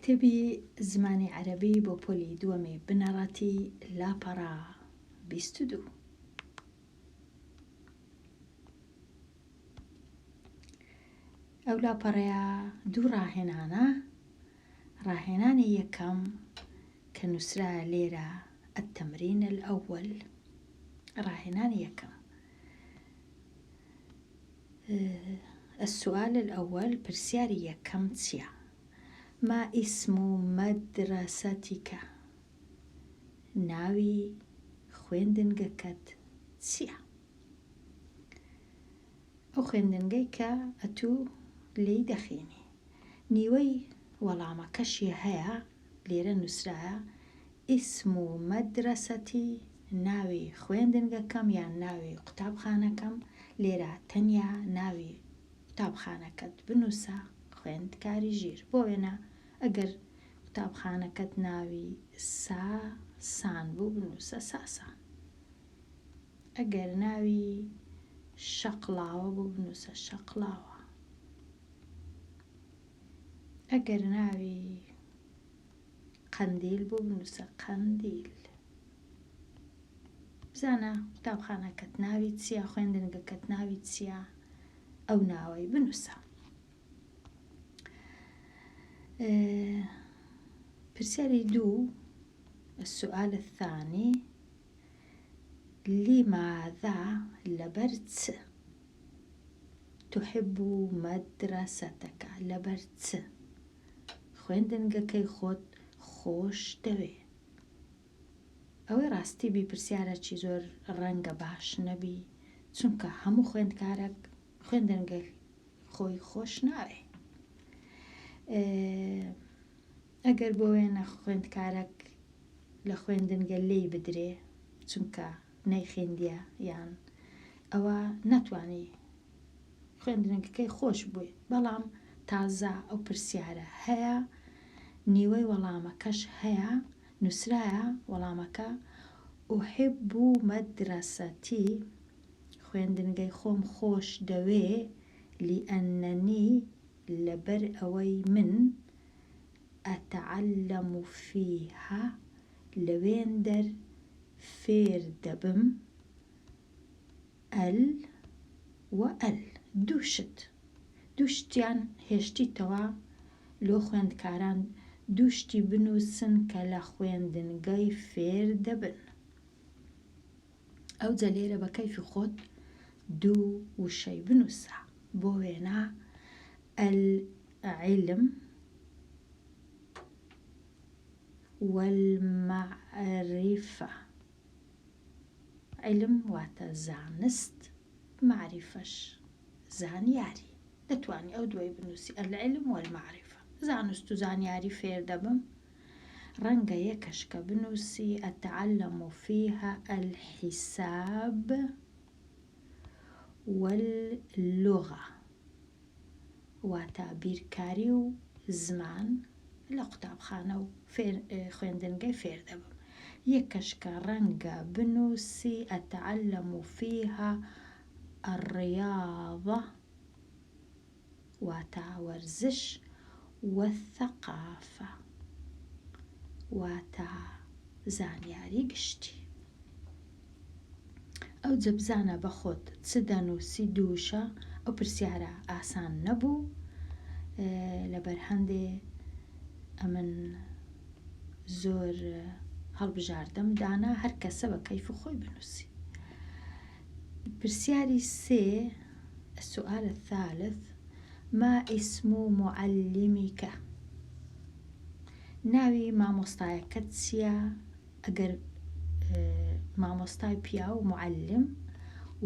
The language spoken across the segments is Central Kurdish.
کتێبی زمانی عەرەبی بۆ پۆلی دووەمی بنەڕەتی لاپەڕا 22. ئەو لاپەڕەیە دوو ڕاهێنانە. ڕاهێنانی یەکەم کە نووسرایە لێرە التەمرین الأول. ڕاهێنانی یەکەم السؤال الأول پرسیاری یەکەم چییە؟ ما اسم مدرستك؟ ناوی خوێندنگەکەت چییە؟ ئەو خوێندنگەی کە ئەتوو لێی دەخوێنی. نیوەی وەڵامەکەشی هەیە لێرە نووسرایە اسم مدرسەتی، ناوی خوێندنگەکەم یان ناوی قوتابخانەکەم. لێرە تەنیا ناوی قوتابخانەکەت بنووسە خوێندکاری ژیر. بۆ وێنە ئەگەر قوتابخانەکەت ناوی ساسان بوو بنووسە ساسان. ئەگەر ناوی شەقڵاوە بوو بنووسە شەقڵاوە. ئەگەر ناوی قەندیل بوو بنووسە قەندیل. بزانە قوتابخانەکەت ناوی چییە، خوێندنگەکەت ناوی چییە، ئەو ناوەی بنووسە. پرسیاری دوو السؤال الثاني لماذا لەبەر چ تحب مدرستك؟ لەبەر چ خوێندنگەکەی خۆت خۆش دەوێ؟ ئەوەی ڕاستی بی پرسیارێکی زۆر ڕەنگە باش نەبی، چونکە هەموو خوێندکارێک خوێندنگەی خۆی خۆش ناوێ. ئەگەر بۆ وێنە خوێندکارێک لە خوێندنگە لێی بدرێ چونکە نەیخوێندیە یان ئەوە نەتوانی خوێندنگەکەی خۆش بووی، بەڵام تازە ئەو پرسیارە هەیە، نیوەی وەڵامەکەش هەیە، نووسرایە وەڵامەکە ئوحب مەدرسەتی، خوێندنگەی خۆم خۆش دەوێ، لئەنەنی لەبەر ئەوەی من ئەتەعەلەم فیها لەوێن دەر فێر دەبم ئەل و ئەل. دووشتیان هێشتیتەوە لۆ خوێندکاران دووشتی بنووسن کە لە خوێندنگەی فێر دەبن. ئەو جە لێرە بە کەیفی خۆت دوو وشەی بنووسە. بۆ وێنە العلم والمعرفة. علم واتە زانست، معریفەش زانیاری. دەتوانی ئەو دوای بنووسی العلم والمعرفة. زانست و زانیاری فێر دەبم. ڕەنگە یەکەش کە بنووسی ئەتەعەلەم فیها الحساب واللغة، واتە بیرکاری و زمان لە قوتابخانە و خوێندنگەی فێر دەبم. یەکەش کە ڕەنگە بنووسی ئەتەعەلەم فیها الرياضة، واتە وەرزش، والثقافة، واتە زانیاری گشتی. ئەو جە بزانە بە خۆت چ دەنووسی دووشە. ئەو پرسیارە ئاسان نەبوو، لەبەر هەندێ ئەمن زۆر هەڵبژاردەم دانا هەر کەسە بە کەیف خۆی بنووسی. پرسیاری سێ السؤال الثالث ما اسم معلمك؟ ناوی مامۆستایەکەت چییە؟ ئەگەر مامۆستای پیا و معلم،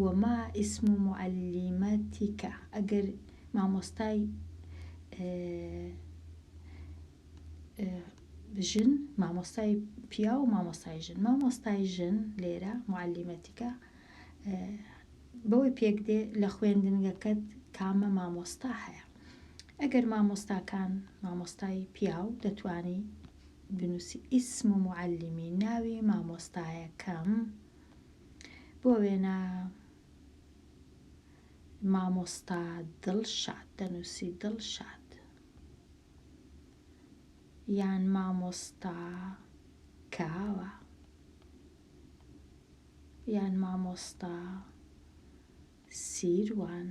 وما اسم معلمتك؟ ئەگەر مامۆستای ژن، مامۆستای پیا و مامۆستای ژن. مامۆستای ژن لێرە معلمەتیکە بەوەی پێک دێ لە خوێندنگەکەت کامە مامۆستا هەیە. ئەگەر مامۆستاکان مامۆستای پیاو دەتوانی بنووسی اسم معلمی، ناوی مامۆستایەکەم. بۆ وێنە مامۆستا دڵشاد دەنووسی دڵشاد. یان مامۆستا کاوە، یان مامۆستا سیروان،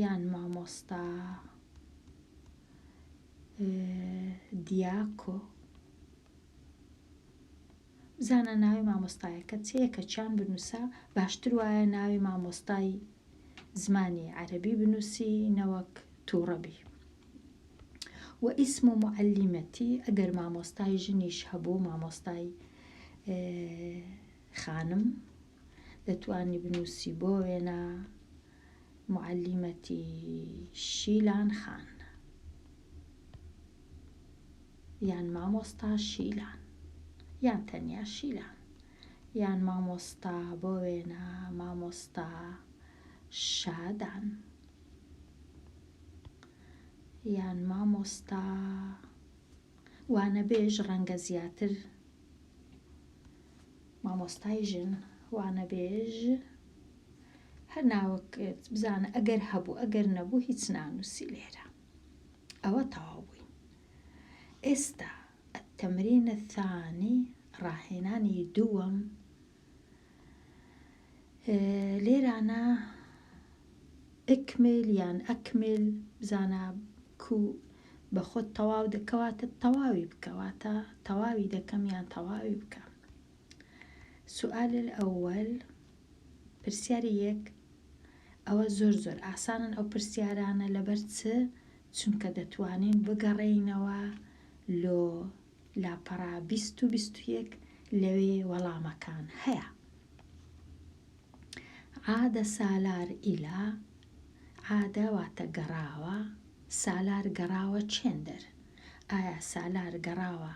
یان مامۆستا دیاکۆ. بزانە ناوی مامۆستایەکە چێە کە چیان بنووسە باشتر وایە ناوی مامۆستای زمانی عەرەبی بنووسی نەوەک تووڕەبی. و ئیسم و معەلیمەتی ئەگەر مامۆستای ژنیش هەبوو مامۆستای خانم دەتوانی بنووسی بۆ وێنە معەلیمەتی شیلان خان یان مامۆستا شیلان یان تەنیا شیلان، یان مامۆستا بۆ وێنە مامۆستا شادان، یان مامۆستا وانەبێژ ڕەنگە زیاتر مامۆستای ژن وانەبێژ هەر ناوەکت بزانە ئەگەر هەبوو ئەگەر نەبوو هیچ نانووسی لێرە. ئەوە تەواو بووین. ئێستا التەمرین الثانی ڕاهێنانی دووەم لێرانە ئەکمل یان ئەکمل بزانە کو بە خۆت تەواو دەکەواتە تەواوی بکەواتە تەواوی دەکەم یان تەواوی بکە. سوئال الأول پرسیاری یەک ئەوە زۆر ئاسانن ئەو پرسیارانە لەبەر چونکە دەتوانین بگەڕێینەوە لۆ لاپەڕا 20 و 21 لەوێ وەڵامەکان هەیە. عادە سالار ئیلا، عادە واتە گەڕاوە، سالار گەڕاوە چێندەر. ئایا سالار گەڕاوە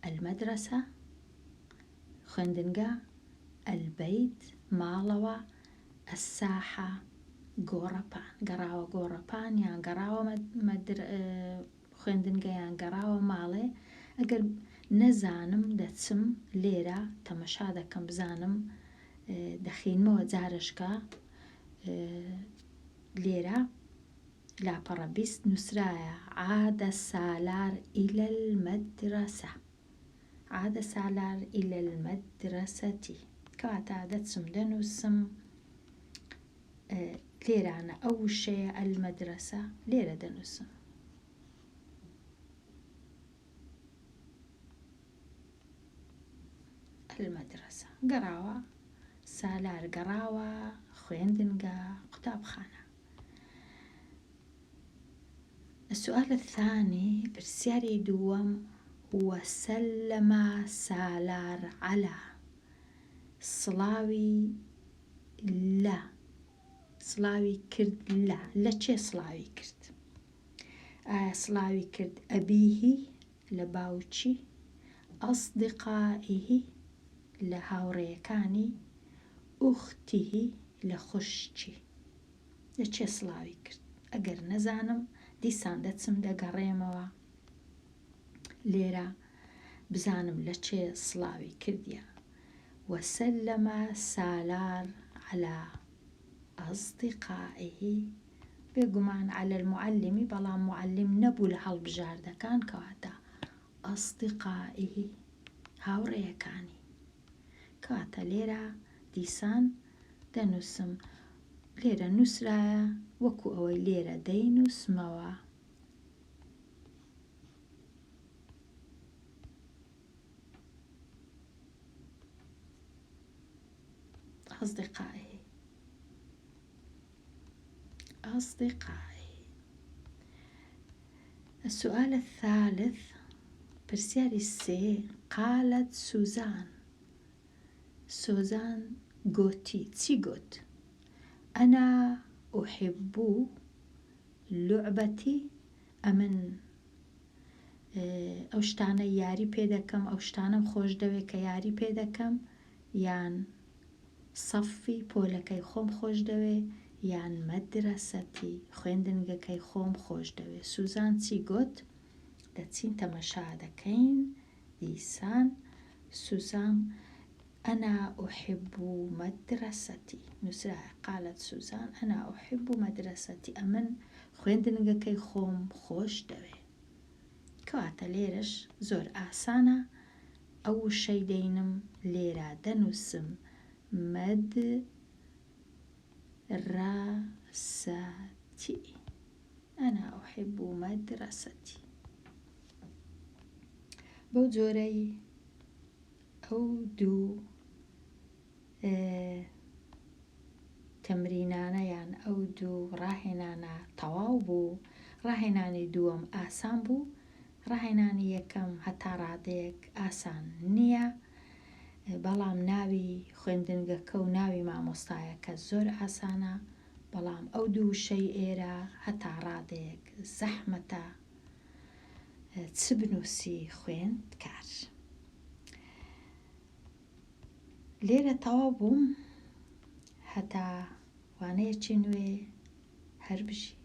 المەدرسە خوێندنگە، البەیت ماڵەوە، الساحە گۆڕەپان گەڕاوە گۆڕەپان یان گەڕاوە خوێندنگە یان گەڕاوە ماڵێ. ئەگەر نەزانم دەچم لێرە تەمەشا دەکەم بزانم دەخینمەوە جارشکە لێرە لاپەڕە 20 نووسرایە عادە سالار إلى المەدرسە، عادە سالار إلى المەدرسەتی کەواتە دەچم دەنووسم لێرانە ئەو وشەیە المەدرسە لێرە دەنووسم. المەدرسە گەڕاوە، سالار گەڕاوە خوێندنگە قوتابخانە. السؤال الثاني برسياري دوم وسلم سالار على سڵاوی لا سڵاوی کرد لە چێ سڵاوی کرد؟ ئایا سڵاوی کرد ئەبیهی لە باوچی، ئەصدقائیهی لە هاوڕێیەکانی، ئوختیهی لە خوشکی. لە چێ سڵاوی کرد؟ ئەگەر نەزانم دیسان دەچم دەگەڕێمەوە لێرە بزانم لە چێ سڵاوی کردیە. وسلم سالار على أصدقائه بێگومان على المعلمی بەڵام معلم نەبوو لە هەڵبژاردەکان کەواتە ئەصدقائه هاوڕێیەکانی. کەواتە لێرە دیسان دەنووسم لێرە نووسرایە وەکو ئەوەی لێرە دەینووسمەوە. أصدقائه أصدقائه. السؤال الثالث برسياري سي قالت سوزان قوتي تي قوت أنا أحب لعبتي ئەمن ئەو شتانە یاری پێ دەکەم ئەو شتانەم خۆش دەوێت کە یاری پێ دەکەم یان سەفی پۆلەکەی خۆم خۆش دەوێ یان مەدرسەتی خوێندنگەکەی خۆم خۆش دەوێ. سوزان چی گوت؟ دەچین تەمەشا دەکەین دیسان. سوزان أنا أحب مدرستي نووسرا قالت سوزان أنا أحب مدرستي ئەمن خوێندنگەکەی خۆم خۆش دەوێ. کەواتە لێرەش زۆر ئاسانە ئەو وشەی دەینم لێرە دەنووسم مدرسەتی ئەنا ئوحیب مەدرسەتی. بەو جۆرەی ئەو دوو تەمرینانە یان ئەو دوو ڕاهێنانە تەواو بوو. ڕاهێنانی دووەم ئاسان بوو، ڕاهێنانی یەکەم هەتا ڕادەیەک ئاسان نییە، بەڵام ناوی خوێندنگەکە و ناوی مامۆستایەکە زۆر ئاسانە، بەڵام ئەو دوو وشەی ئێرە هەتا ڕادەیەک زەحمەتە چ بنووسی خوێندکار. لێرە تەواو بووم هەتا وانەیەکی نوێ هەر بژی.